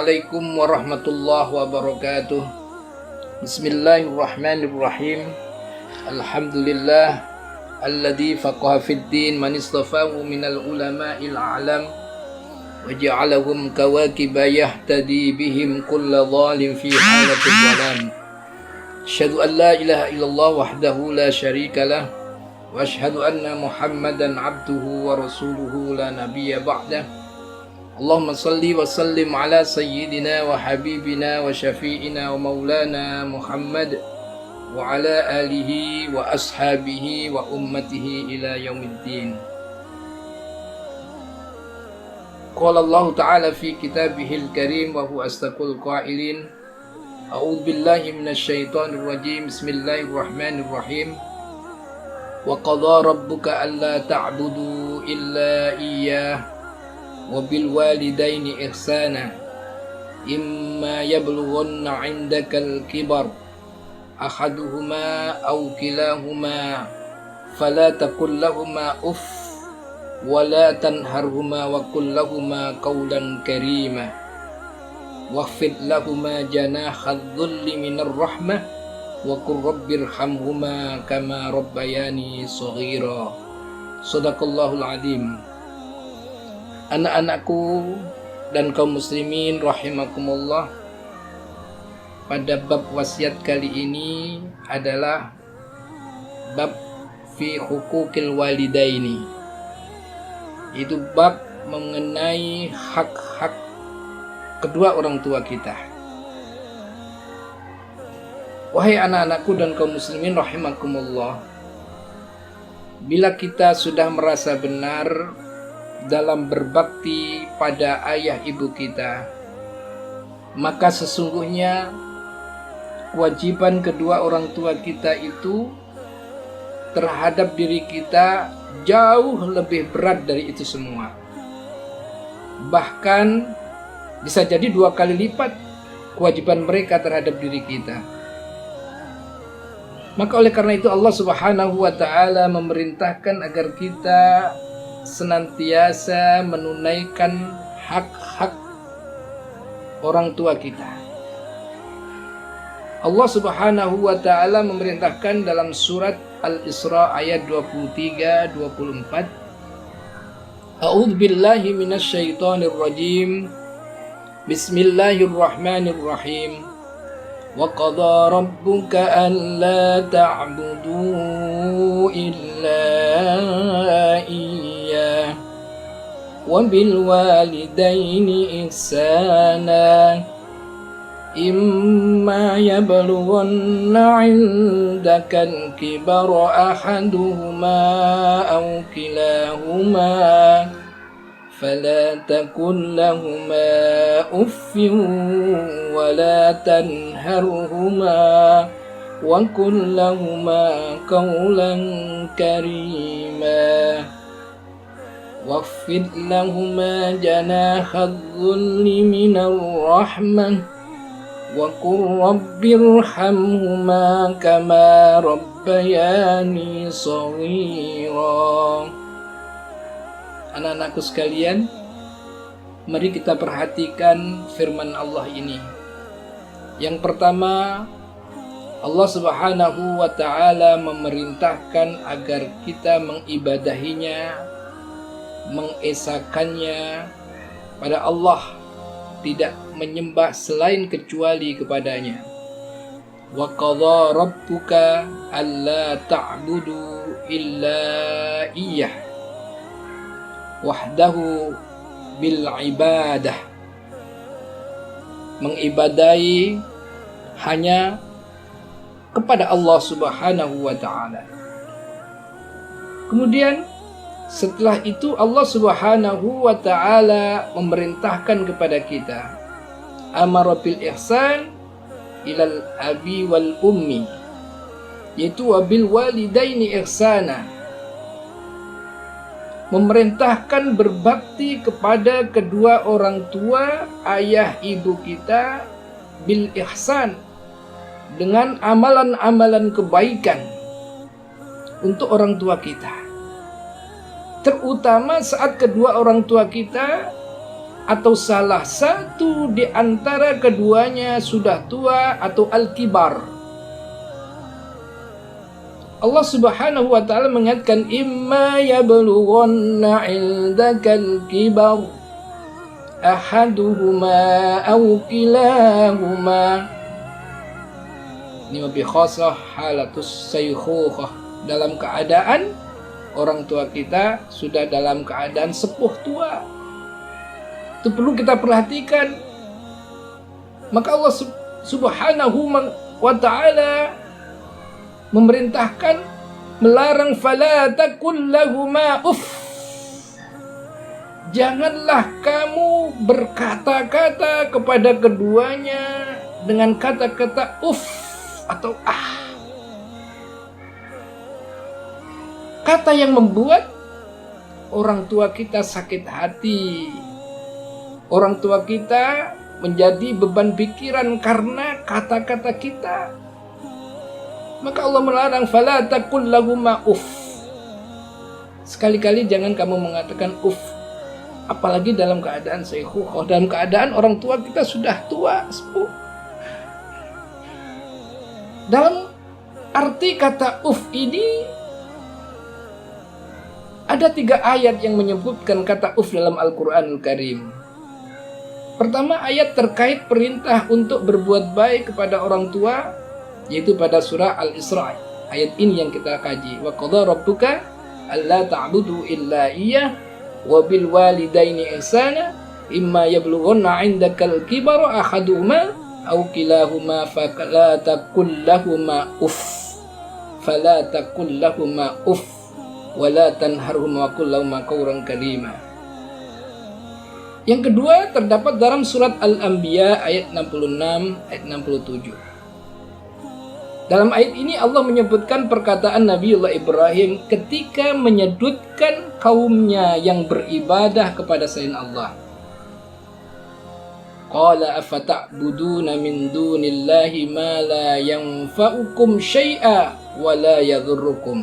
Assalamualaikum warahmatullahi wabarakatuh. Bismillahirrahmanirrahim. Alhamdulillah alladzi faqaha fid din man istafahu minal ulama'il a'lam wa ja'alahum kawakiba yahtadi bihim kulla dhalim fi halati dhalam. Asyhadu an la ilaha illallah wahdahu la syarika lah wa asyhadu anna Muhammadan abduhu wa rasuluhu la nabiyya ba'dah. Allahumma salli wa sallim ala sayyidina wa habibina wa syafi'ina wa maulana Muhammad wa ala alihi wa ashabihi wa ummatihi ila yaumiddin. Qala Allah ta'ala fi kitabihil karim wa huwa astaqul qailin. A'udzu billahi minasy syaithanir rajim. Bismillahirrahmanirrahim. Wa qadha rabbuka alla ta'budu illa iyyah wabil walidaini ihsana imma yablughanna 'indakal kibar ahaduhuma aw kilahuma fala taqul lahumā uff wa la tanharhumā wa qul lahumā qawlan karīmā wakhfid lahumā janāhadh dhulli minar rahmah wa qur rabbirhamhumā kamā rabbayānī shaghīrā. Shadaqallahul 'azim. Anak-anakku dan kaum muslimin rahimakumullah, pada bab wasiat kali ini adalah bab fi hukukil walidaini. Itu bab mengenai hak-hak kedua orang tua kita. Wahai anak-anakku dan kaum muslimin rahimakumullah, bila kita sudah merasa benar dalam berbakti pada ayah ibu kita, maka sesungguhnya kewajiban kedua orang tua kita itu terhadap diri kita jauh lebih berat dari itu semua. Bahkan bisa jadi 2 kali lipat kewajiban mereka terhadap diri kita. Maka oleh karena itu Allah Subhanahu wa ta'ala memerintahkan agar kita senantiasa menunaikan hak-hak orang tua kita. Allah Subhanahu wa ta'ala memerintahkan dalam surat Al-Isra ayat 23-24. A'udzu billahi minasy syaithanir rajim. Bismillahirrahmanirrahim. Wa qadha rabbuka alla ta'budu illa iyyah wa bil walidaini ihsana imma yablughanna 'indakal kibara ahaduhuma aw kilahuma فلا تقل لهما أف ولا تنهرهما وقل لهما قولا كريما واخفض لهما جناح الذل من الرحمة وقل رب ارحمهما كما ربياني صغيرا. Anak-anakku sekalian, mari kita perhatikan firman Allah ini. Yang pertama, Allah Subhanahu wa ta'ala memerintahkan agar kita mengibadahinya, mengesakannya pada Allah, tidak menyembah selain kecuali kepadanya. Wa qadha rabbuka alla ta'budu illa iyyah wahdahu bil ibadah. Mengibadahi hanya kepada Allah Subhanahu wa ta'ala. Kemudian setelah itu Allah Subhanahu wa ta'ala memerintahkan kepada kita, amara bil ihsan ilal abi wal ummi, yaitu wabil walidaini ihsana, memerintahkan berbakti kepada kedua orang tua, ayah ibu kita, bil ihsan, dengan amalan-amalan kebaikan untuk orang tua kita. Terutama saat kedua orang tua kita atau salah satu di antara keduanya sudah tua atau al-kibar. Allah Subhanahu wa taala mengingatkan imma yablughanna 'indakal kibar ahaduhuma aw kilahuma. Ini lebih khasah halatus saykhukhah, dalam keadaan orang tua kita sudah dalam keadaan sepuh tua. Itu perlu kita perhatikan. Maka Allah Subhanahu wa taala memerintahkan, melarang fala takul lahuma uff. Janganlah kamu berkata-kata kepada keduanya dengan kata-kata uff atau ah. Kata yang membuat orang tua kita sakit hati. Orang tua kita menjadi beban pikiran karena kata-kata kita. Maka Allah melarang fala takul lahuma uff. Sekali-kali jangan kamu mengatakan uff. Apalagi dalam keadaan saykhukhah, dalam keadaan orang tua kita sudah tua, sepuh. Dalam arti kata uff ini ada 3 ayat yang menyebutkan kata uff dalam Al-Quranul Karim. Pertama, ayat terkait perintah untuk berbuat baik kepada orang tua, yaitu pada surah Al-Isra. Ayat ini yang kita kaji. Wa qadha rabbuka alla ta'budu illa iyyah wa bil walidaini ihsana imma yablughanna 'indakal kibara ahaduhuma aw kilahuma fala taqul lahumā uff. Fala taqul lahumā uff wa la tanharhumā wa qul lahumā qawlan karīmā. Yang kedua terdapat dalam surat Al-Anbiya ayat 66 ayat 67. Dalam ayat ini Allah menyebutkan perkataan Nabiullah Ibrahim ketika menyudutkan kaumnya yang beribadah kepada selain Allah. Qala afata'buduna min dunillahi ma la yanfa'ukum syai'a wa la yadhurrukum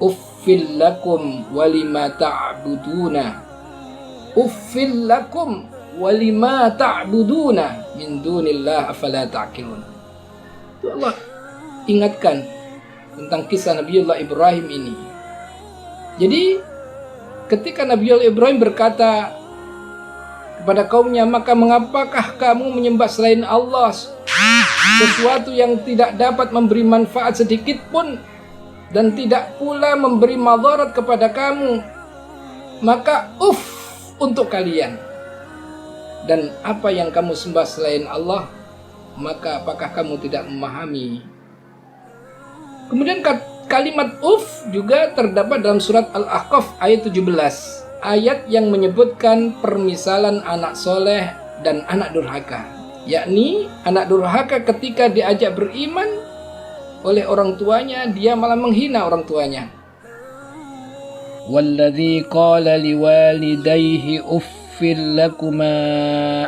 uffil lakum walima ta'buduna uffil lakum walima ta'buduna min dunillahi afala ta'qilun. Itu Allah ingatkan tentang kisah Nabiullah Ibrahim ini. Jadi ketika Nabiullah Ibrahim berkata kepada kaumnya, maka mengapakah kamu menyembah selain Allah sesuatu yang tidak dapat memberi manfaat sedikit pun dan tidak pula memberi madarat kepada kamu, maka untuk kalian. Dan apa yang kamu sembah selain Allah, maka apakah kamu tidak memahami? Kemudian kalimat juga terdapat dalam surat Al-Ahqaf ayat 17, ayat yang menyebutkan permisalan anak soleh dan anak durhaka. Yakni anak durhaka ketika diajak beriman oleh orang tuanya, dia malah menghina orang tuanya. Walladzi qala liwalidayhi uffil lakuma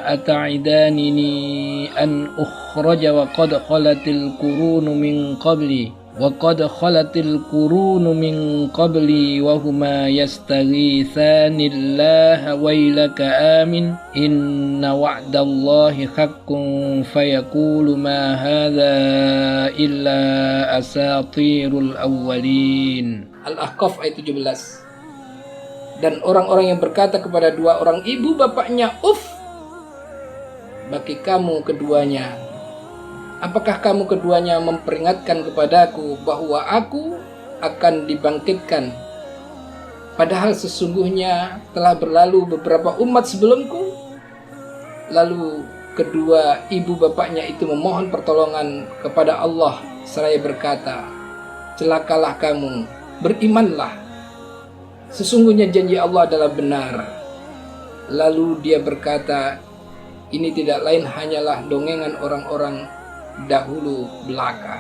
ata'idanini an ukhraja wa qad khalatil qurunu min qabli وَقَدْ خَلَتِ الْقُرُونُ مِنْ قَبْلِي وَهُمَا يَسْتَغِيثَانِ اللَّهَ وَيْلَكَ آمِنْ إِنَّ وَعْدَ اللَّهِ حَقٌّ فَيَقُولُ مَا هَذَا إِلَّا أَسَاطِيرُ الْأَوَّلِينَ. Al-Ahqaf ayat 17. Dan orang-orang yang berkata kepada dua orang ibu bapaknya, bagi kamu keduanya, apakah kamu keduanya memperingatkan kepadaku bahwa aku akan dibangkitkan? Padahal sesungguhnya telah berlalu beberapa umat sebelumku. Lalu kedua ibu bapaknya itu memohon pertolongan kepada Allah seraya berkata, celakalah kamu, berimanlah. Sesungguhnya janji Allah adalah benar. Lalu dia berkata, ini tidak lain hanyalah dongengan orang-orang dahulu belaka.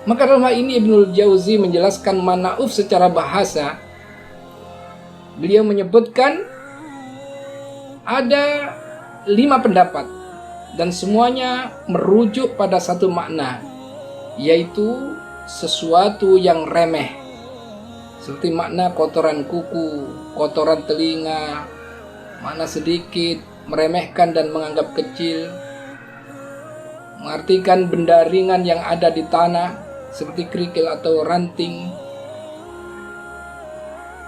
Maka dalam hal ini Ibnul Jauzi menjelaskan makna secara bahasa. Beliau menyebutkan ada 5 pendapat dan semuanya merujuk pada satu makna, yaitu sesuatu yang remeh, seperti makna kotoran kuku, kotoran telinga, Makna sedikit, meremehkan dan menganggap kecil, mengartikan benda ringan yang ada di tanah seperti kerikil atau ranting.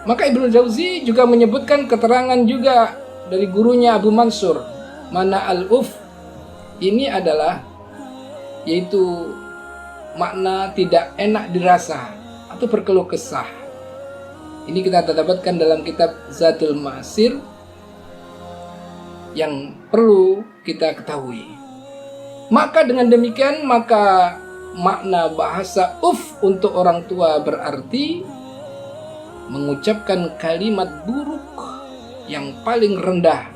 Maka Ibnu Jauzi juga menyebutkan keterangan juga dari gurunya Abu Mansur, mana al-uf ini adalah yaitu makna tidak enak dirasa atau berkeluh kesah. Ini kita dapatkan dalam kitab Zadul Ma'asir yang perlu kita ketahui. Maka dengan demikian, maka makna bahasa untuk orang tua berarti mengucapkan kalimat buruk yang paling rendah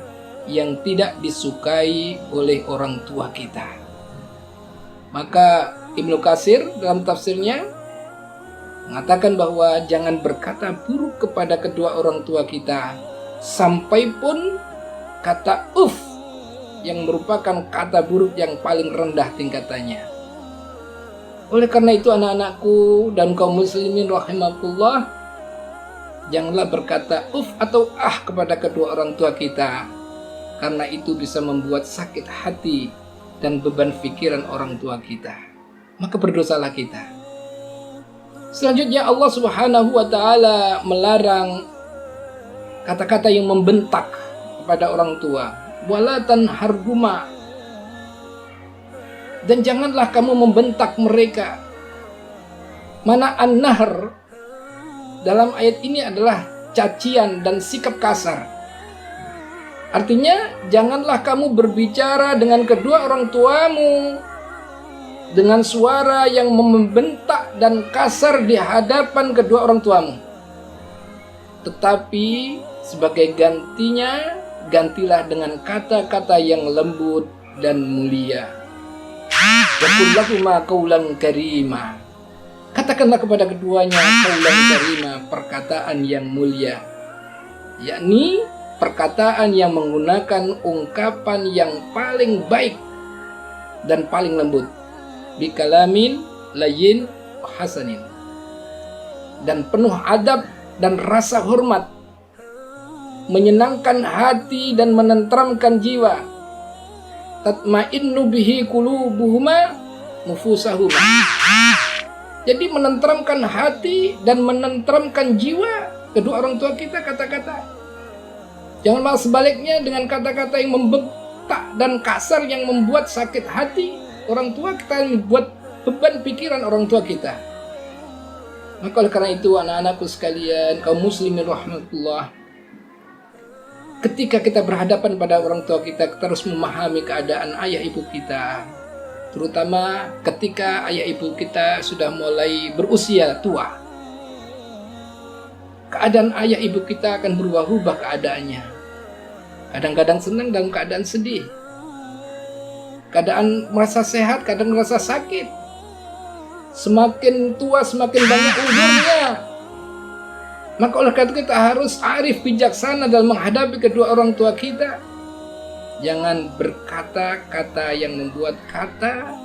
yang tidak disukai oleh orang tua kita. Maka Ibnu Katsir dalam tafsirnya mengatakan bahwa jangan berkata buruk kepada kedua orang tua kita, sampai pun kata yang merupakan kata buruk yang paling rendah tingkatannya. Oleh karena itu anak-anakku dan kaum muslimin rahimakumullah, janganlah berkata atau kepada kedua orang tua kita, karena itu bisa membuat sakit hati dan beban pikiran orang tua kita. Maka berdosalah kita. Selanjutnya Allah Subhanahu wa taala melarang kata-kata yang membentak kepada orang tua. Wala tanharhuma, dan janganlah kamu membentak mereka. Mana an-nahr dalam ayat ini adalah cacian dan sikap kasar. Artinya janganlah kamu berbicara dengan kedua orang tuamu dengan suara yang membentak dan kasar di hadapan kedua orang tuamu. Tetapi sebagai gantinya, gantilah dengan kata-kata yang lembut dan mulia. Wa qul lahuma qawlan karima. Katakanlah kepada keduanya qawlan karima, perkataan yang mulia, yakni perkataan yang menggunakan ungkapan yang paling baik dan paling lembut, bikalamin layyin hasanin, dan penuh adab dan rasa hormat, menyenangkan hati dan menenteramkan jiwa. Tatma'innu bihi qulubuhuma nufusahuma. Jadi menenteramkan hati dan menenteramkan jiwa kedua orang tua kita kata-kata. Jangan malah sebaliknya dengan kata-kata yang membentak dan kasar yang membuat sakit hati orang tua kita, yang membuat beban pikiran orang tua kita. Maka oleh karena itu anak-anakku sekalian, kaum muslimin rahmatullah, ketika kita berhadapan pada orang tua kita harus memahami keadaan ayah ibu kita, terutama ketika ayah ibu kita sudah mulai berusia tua. Keadaan ayah ibu kita akan berubah-ubah keadaannya. Kadang-kadang senang, dalam keadaan sedih. Kadang merasa sehat, kadang merasa sakit. Semakin tua semakin banyak uzurnya. Maka oleh karena itu kita harus arif bijaksana dalam menghadapi kedua orang tua kita. Jangan berkata-kata yang membuat kata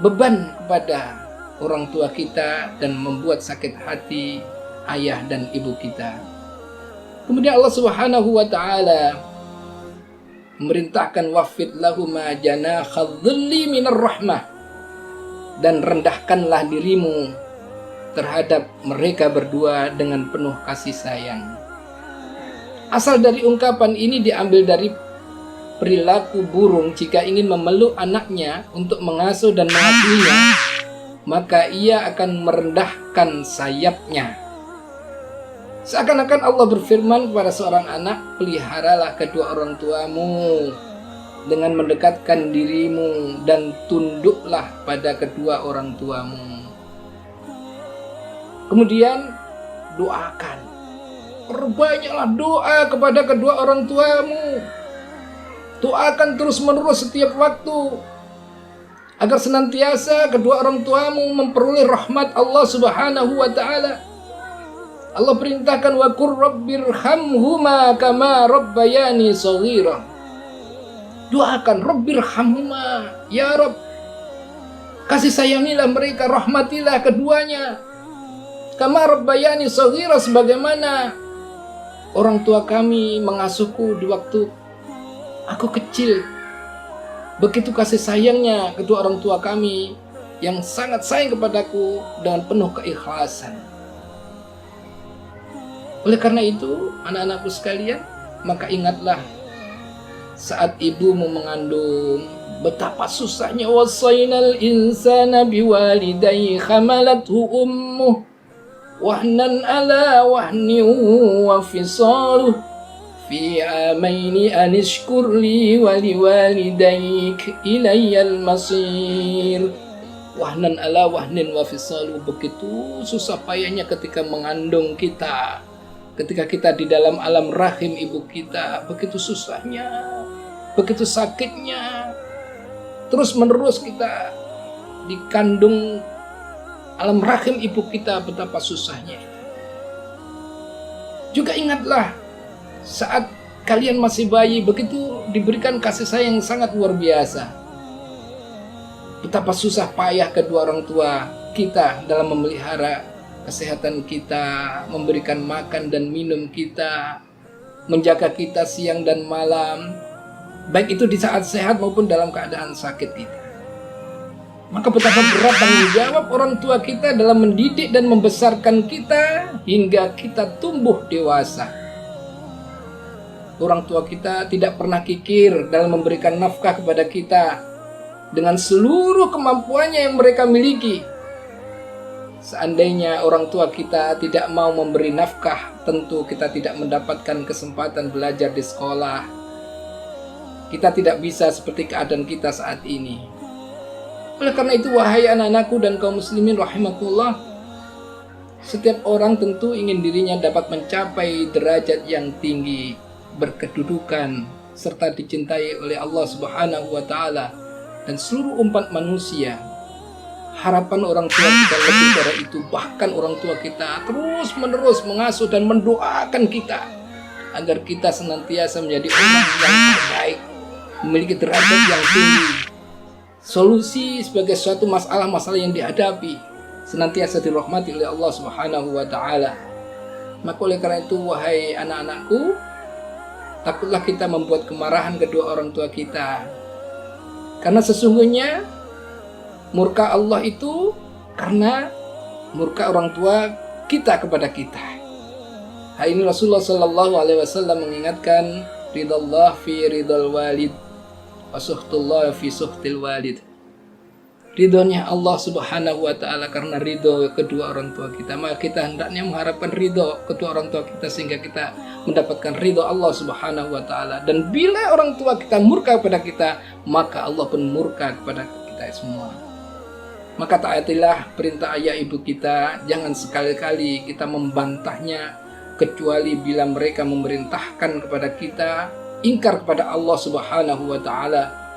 beban kepada orang tua kita dan membuat sakit hati ayah dan ibu kita. Kemudian Allah Subhanahu wa taala memerintahkan wafid lahuma janakhadh-dhilli minar rahmah, dan rendahkanlah dirimu terhadap mereka berdua dengan penuh kasih sayang. Asal dari ungkapan ini diambil dari perilaku burung jika ingin memeluk anaknya untuk mengasuh dan mengasuhnya, maka ia akan merendahkan sayapnya. Seakan-akan Allah berfirman kepada seorang anak, peliharalah kedua orang tuamu dengan mendekatkan dirimu dan tunduklah pada kedua orang tuamu. Kemudian doakan, perbanyaklah doa kepada kedua orang tuamu. Doakan terus-menerus setiap waktu agar senantiasa kedua orang tuamu memperoleh rahmat Allah Subhanahu wa taala. Allah perintahkan wa qur rabbirhamhuma kama rabbayani shaghira. Doakan rabbirhamhuma, ya Rabb, kasih sayangilah mereka, rahmatilah keduanya, kama rabbayani shaghira, sebagaimana orang tua kami mengasuhku di waktu aku kecil. Begitu kasih sayangnya kedua orang tua kami yang sangat sayang kepadaku dengan penuh keikhlasan. Oleh karena itu, anak-anakku sekalian, maka ingatlah saat ibumu mengandung, betapa susahnya. Wasainal insana biwalidayhi hamalathu ummuh wahnan ala wahnin wa fisaluh fi amaini anishkur li wa liwalidayk ilayyal masir. Wahnan ala wahnin wa fisaluh, begitu susah payahnya ketika mengandung kita. Ketika kita di dalam alam rahim ibu kita, begitu susahnya, begitu sakitnya. Terus menerus kita dikandung alam rahim ibu kita, betapa susahnya. Juga ingatlah saat kalian masih bayi, begitu diberikan kasih sayang yang sangat luar biasa. Betapa susah payah kedua orang tua kita dalam memelihara kesehatan kita, memberikan makan dan minum kita, menjaga kita siang dan malam, baik itu di saat sehat maupun dalam keadaan sakit kita. Maka betapa berat tanggung jawab orang tua kita dalam mendidik dan membesarkan kita hingga kita tumbuh dewasa. Orang tua kita tidak pernah kikir dalam memberikan nafkah kepada kita dengan seluruh kemampuannya yang mereka miliki. Seandainya orang tua kita tidak mau memberi nafkah, tentu kita tidak mendapatkan kesempatan belajar di sekolah. Kita tidak bisa seperti keadaan kita saat ini. Oleh karena itu, wahai anak-anakku dan kaum muslimin rahimakumullah, setiap orang tentu ingin dirinya dapat mencapai derajat yang tinggi, berkedudukan, serta dicintai oleh Allah Subhanahu wa Ta'ala dan seluruh umat manusia. Harapan orang tua kita lebih dari itu. Bahkan orang tua kita terus menerus mengasuh dan mendoakan kita agar kita senantiasa menjadi orang yang terbaik, memiliki derajat yang tinggi. Solusi sebagai suatu masalah-masalah yang dihadapi senantiasa dirahmati oleh Allah Subhanahu wa Ta'ala. Maka oleh karena itu, wahai anak-anakku, takutlah kita membuat kemarahan kedua orang tua kita, karena sesungguhnya murka Allah itu karena murka orang tua kita kepada kita. Hari ini Rasulullah Sallallahu Alaihi Wasallam mengingatkan, ridallah fi ridal walid, wa suhtullah fi suhtil walid. Ridhonya Allah Subhanahu wa Ta'ala karena ridho kedua orang tua kita. Maka kita hendaknya mengharapkan ridho kedua orang tua kita sehingga kita mendapatkan ridho Allah Subhanahu wa Ta'ala. Dan bila orang tua kita murka kepada kita, maka Allah pun murka kepada kita semua. Maka taatilah perintah ayah ibu kita, jangan sekali-kali kita membantahnya, kecuali bila mereka memerintahkan kepada kita ingkar kepada Allah Subhanahu wa Ta'ala.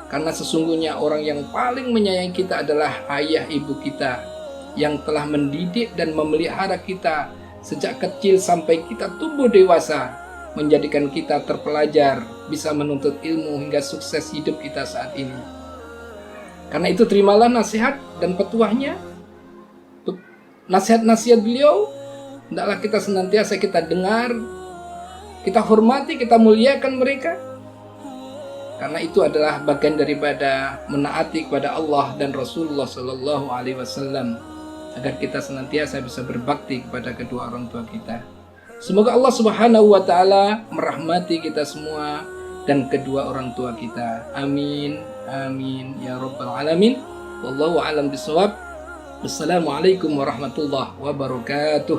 Karena sesungguhnya orang yang paling menyayangi kita adalah ayah ibu kita, yang telah mendidik dan memelihara kita sejak kecil sampai kita tumbuh dewasa, menjadikan kita terpelajar, bisa menuntut ilmu hingga sukses hidup kita saat ini. Karena itu terimalah nasihat dan petuahnya, nasihat-nasihat beliau, hendaklah kita senantiasa kita dengar, kita hormati, kita muliakan mereka. Karena itu adalah bagian daripada menaati kepada Allah dan Rasulullah Sallallahu Alaihi Wasallam, agar kita senantiasa bisa berbakti kepada kedua orang tua kita. Semoga Allah Subhanahu wa Ta'ala merahmati kita semua dan kedua orang tua kita. Amin, amin ya rabbal alamin. Wallahu a'lam bishawab. Wassalamualaikum warahmatullahi wabarakatuh.